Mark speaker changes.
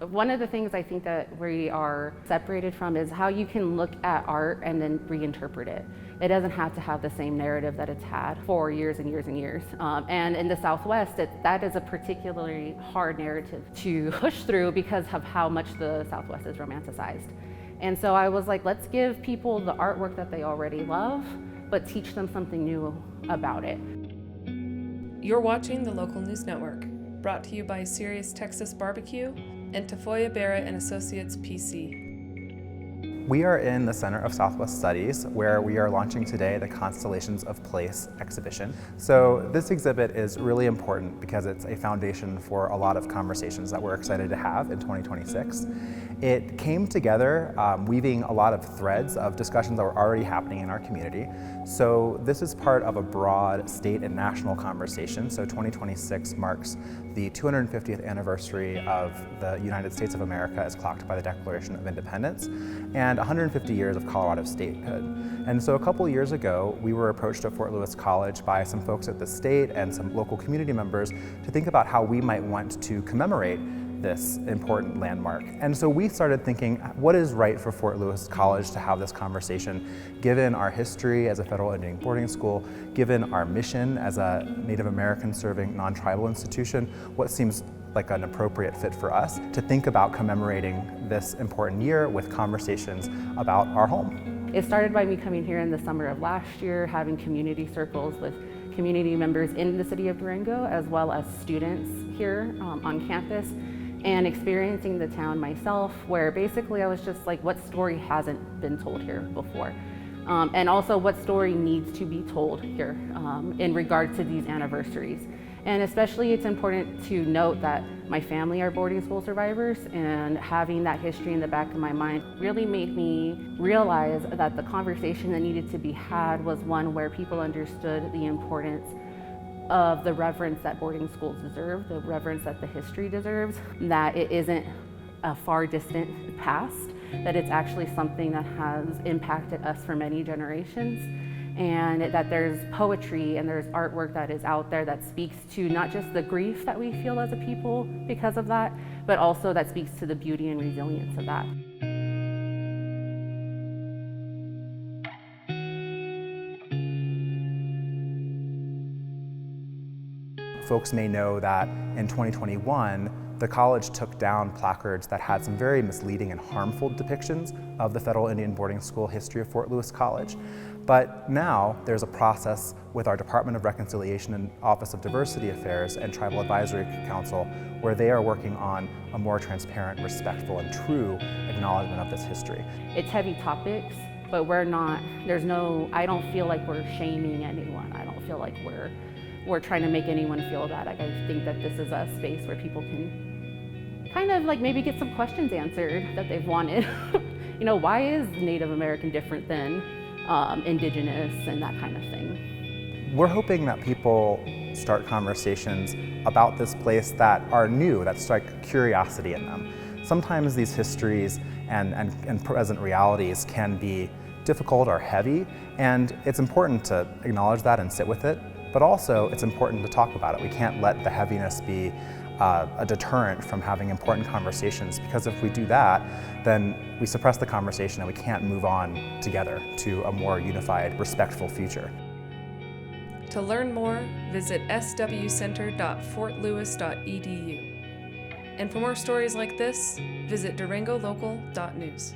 Speaker 1: One of the things I think that we are separated from is how you can look at art and then reinterpret it. It doesn't have to have the same narrative that it's had for years and years and years. And in the Southwest, that is a particularly hard narrative to push through because of how much the Southwest is romanticized. And so I was like, let's give people the artwork that they already love, but teach them something new about it.
Speaker 2: You're watching the Local News Network, brought to you by Serious Texas Barbecue and Tafoya Barrett and Associates PC.
Speaker 3: We are in the Center of Southwest Studies, where we are launching today the Constellations of Place exhibition. So this exhibit is really important because it's a foundation for a lot of conversations that we're excited to have in 2026. It came together weaving a lot of threads of discussions that were already happening in our community. So this is part of a broad state and national conversation. So 2026 marks the 250th anniversary of the United States of America as clocked by the Declaration of Independence, and 150 years of Colorado statehood. And so a couple years ago, we were approached at Fort Lewis College by some folks at the state and some local community members to think about how we might want to commemorate this important landmark. And so we started thinking, what is right for Fort Lewis College to have this conversation, given our history as a federal Indian boarding school, given our mission as a Native American serving non-tribal institution, what seems like an appropriate fit for us to think about commemorating this important year with conversations about our home.
Speaker 1: It started by me coming here in the summer of last year, having community circles with community members in the city of Durango, as well as students here on campus, and experiencing the town myself, where basically I was just like, what story hasn't been told here before? And also what story needs to be told here in regard to these anniversaries. And especially it's important to note that my family are boarding school survivors, and having that history in the back of my mind really made me realize that the conversation that needed to be had was one where people understood the importance of the reverence that boarding schools deserve, the reverence that the history deserves, that it isn't a far distant past, that it's actually something that has impacted us for many generations, and that there's poetry and there's artwork that is out there that speaks to not just the grief that we feel as a people because of that, but also that speaks to the beauty and resilience of that.
Speaker 3: Folks may know that in 2021, the college took down placards that had some very misleading and harmful depictions of the Federal Indian Boarding School history of Fort Lewis College. But now there's a process with our Department of Reconciliation and Office of Diversity Affairs and Tribal Advisory Council where they are working on a more transparent, respectful, and true acknowledgement of this history.
Speaker 1: It's heavy topics, but I don't feel like we're shaming anyone. I don't feel like we're trying to make anyone feel bad. Like, I think that this is a space where people can kind of like maybe get some questions answered that they've wanted. You know, why is Native American different than Indigenous and that kind of thing?
Speaker 3: We're hoping that people start conversations about this place that are new, that strike curiosity in them. Sometimes these histories and present realities can be difficult or heavy, and it's important to acknowledge that and sit with it. But also, it's important to talk about it. We can't let the heaviness be a deterrent from having important conversations, because if we do that, then we suppress the conversation and we can't move on together to a more unified, respectful future.
Speaker 2: To learn more, visit swcenter.fortlewis.edu. And for more stories like this, visit durangolocal.news.